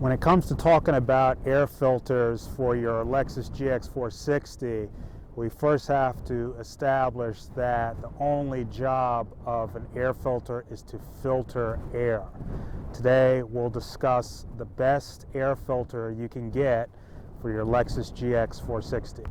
When it comes to talking about air filters for your Lexus GX460, we first have to establish that the only job of an air filter is to filter air. Today we'll discuss the best air filter you can get for your Lexus GX460.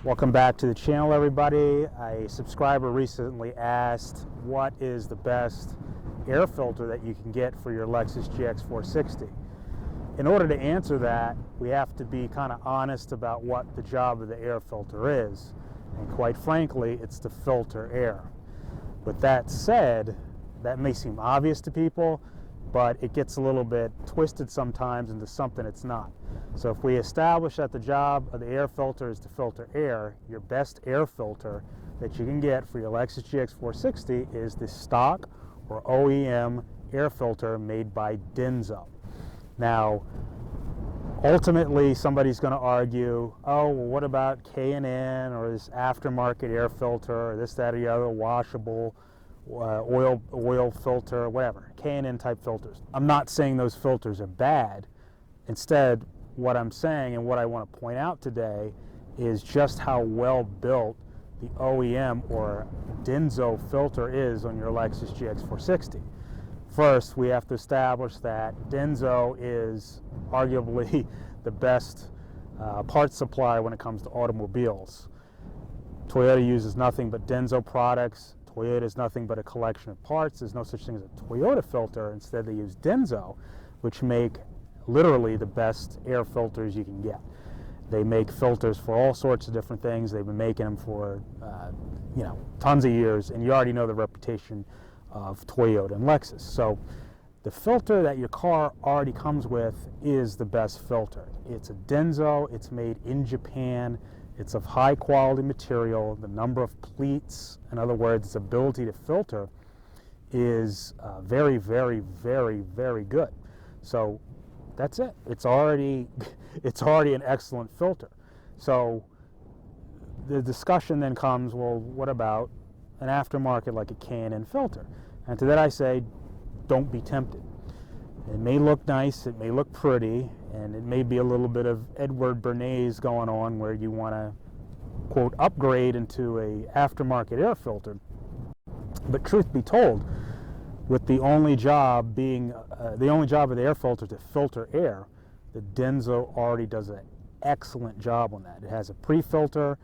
Welcome back to the channel, everybody. A subscriber recently asked what is the best air filter that you can get for your Lexus GX460. In order to answer that, we have to be kind of honest about what the job of the air filter is. And quite frankly, it's to filter air. With that said, that may seem obvious to people, but it gets a little bit twisted sometimes into something it's not. So if we establish that the job of the air filter is to filter air, your best air filter that you can get for your Lexus GX460 is the stock or OEM air filter made by Denso. Now, ultimately somebody's going to argue, oh, well, what about K&N or this aftermarket air filter or this, that, or the other, washable oil filter, whatever, K&N type filters. I'm not saying those filters are bad. Instead, what I'm saying and what I want to point out today is just how well built the OEM or Denso filter is on your Lexus GX460. First, we have to establish that Denso is arguably the best parts supplier when it comes to automobiles. Toyota uses nothing but Denso products. Toyota is nothing but a collection of parts. There's no such thing as a Toyota filter. Instead, they use Denso, which make literally the best air filters you can get. They make filters for all sorts of different things. They've been making them for tons of years, and you already know the reputation of Toyota and Lexus. So the filter that your car already comes with is the best filter. It's a Denso. It's made in Japan. It's of high quality material. The number of pleats, in other words, its ability to filter, is very, very, very, very good. So that's it. It's already an excellent filter. So the discussion then comes, well, what about an aftermarket like a K&N filter? And to that I say, don't be tempted. It may look nice, it may look pretty, and it may be a little bit of Edward Bernays going on where you want to, quote, upgrade into a aftermarket air filter. But truth be told, with the only job of the air filter to filter air, the Denso already does an excellent job on that. It has a pre-filter,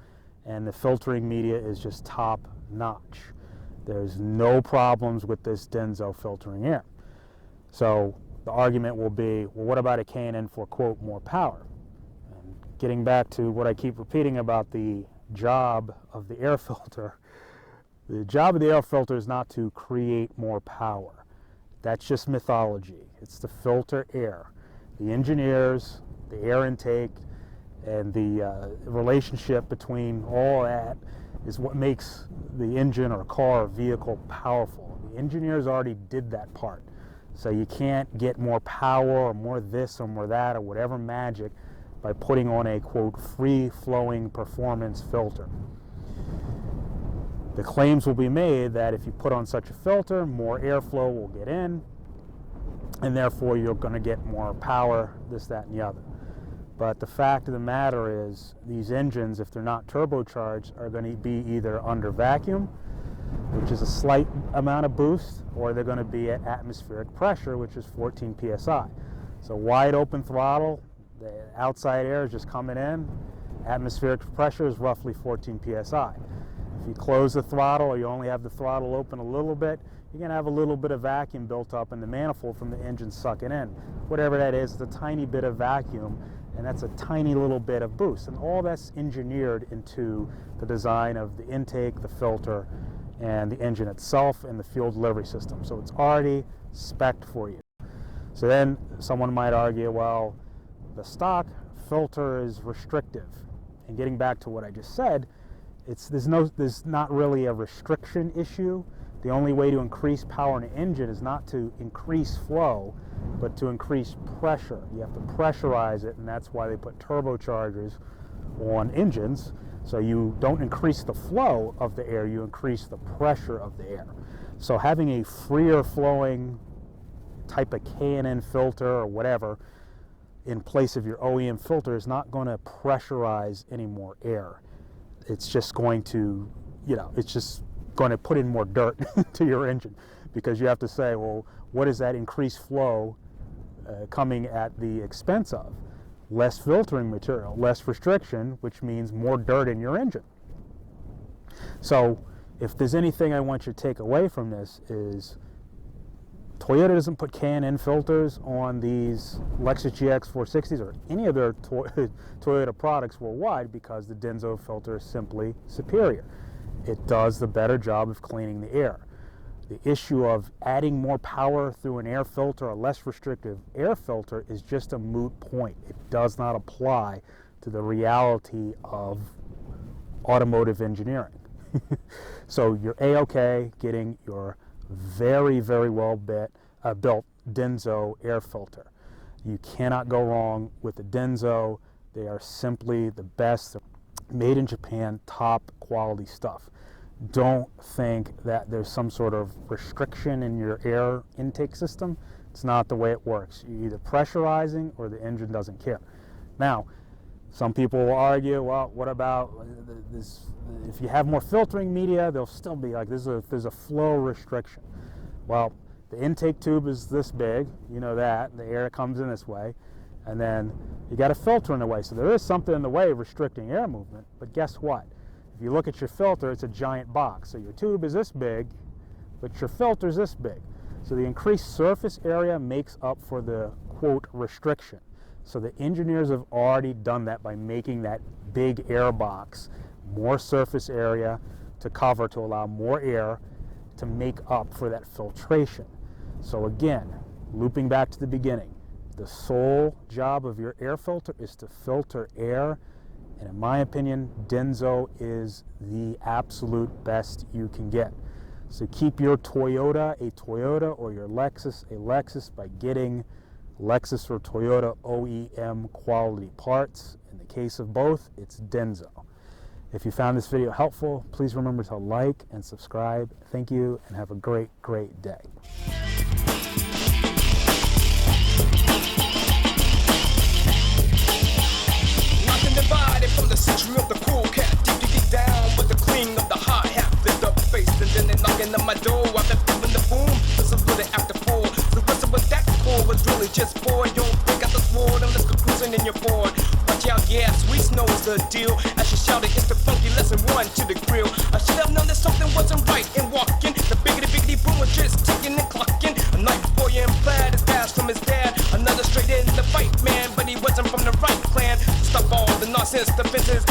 and the filtering media is just top notch. There's no problems with this Denso filtering air. So the argument will be, well, what about a K&N for, quote, more power? And getting back to what I keep repeating about the job of the air filter, the job of the air filter is not to create more power. That's just mythology. It's to filter air. The engineers, the air intake, and the relationship between all that is what makes the engine or car or vehicle powerful. The engineers already did that part. So you can't get more power or more this or more that or whatever magic by putting on a, quote, free-flowing performance filter. The claims will be made that if you put on such a filter, more airflow will get in, and therefore you're going to get more power, this, that, and the other. But the fact of the matter is, these engines, if they're not turbocharged, are going to be either under vacuum, which is a slight amount of boost, or they're going to be at atmospheric pressure, which is 14 psi. So wide open throttle, the outside air is just coming in, atmospheric pressure is roughly 14 psi. If you close the throttle or you only have the throttle open a little bit, you're going to have a little bit of vacuum built up in the manifold from the engine sucking in. Whatever that is, it's a tiny bit of vacuum, and that's a tiny little bit of boost. And all that's engineered into the design of the intake, the filter, and the engine itself and the fuel delivery system. So it's already spec'd for you. So then someone might argue, well, the stock filter is restrictive. And getting back to what I just said, there's not really a restriction issue. The only way to increase power in an engine is not to increase flow, but to increase pressure. You have to pressurize it, and that's why they put turbochargers on engines. So you don't increase the flow of the air, you increase the pressure of the air. So having a freer flowing type of K&N filter or whatever in place of your OEM filter is not going to pressurize any more air. It's just going to, it's just going to put in more dirt to your engine, because you have to say, well, what is that increased flow coming at the expense of? Less filtering material, less restriction, which means more dirt in your engine. So if there's anything I want you to take away from this is Toyota doesn't put K&N filters on these Lexus GX460s or any of their Toyota products worldwide, because the Denso filter is simply superior. It does the better job of cleaning the air. The issue of adding more power through an air filter, a less restrictive air filter, is just a moot point. It does not apply to the reality of automotive engineering. So you're A-okay getting your very, very well built Denso air filter. You cannot go wrong with the Denso. They are simply the best, made in Japan, top quality stuff. Don't think that there's some sort of restriction in your air intake system. It's not the way it works. You're either pressurizing or the engine doesn't care. Now, some people will argue, well, what about this? If you have more filtering media, they'll still be like, there's a flow restriction. Well, the intake tube is this big, you know that, the air comes in this way, and then you got a filter in the way. So there is something in the way of restricting air movement, but guess what? If you look at your filter, it's a giant box. So your tube is this big, but your filter is this big. So the increased surface area makes up for the, quote, restriction. So the engineers have already done that by making that big air box more surface area to cover, to allow more air to make up for that filtration. So again, looping back to the beginning, the sole job of your air filter is to filter air, and in my opinion, Denso is the absolute best you can get. So keep your Toyota a Toyota, or your Lexus a Lexus, by getting Lexus or Toyota OEM quality parts. In the case of both, it's Denso. If you found this video helpful, please remember to like and subscribe. Thank you, and have a great, great day. Nothing divided from the century of the cool cat. Dig down with the clean of the hot hat. Lift up face and then they knocking on my door. I've been feeling the boom. This is really after 4. The rest of what that core was really just for. Don't break out the sword and let's go cruising in your Ford. Watch out, yeah, sweet snow is the deal. As she shouted, it's the funky lesson 1 to the grill. I should have known that something wasn't right in walking. The biggity boom was just ticking and clocking. A night boy in plaid is passed from his dad. Another straight in the fight, man, but he wasn't from the right clan. Stop all the nonsense, defenses.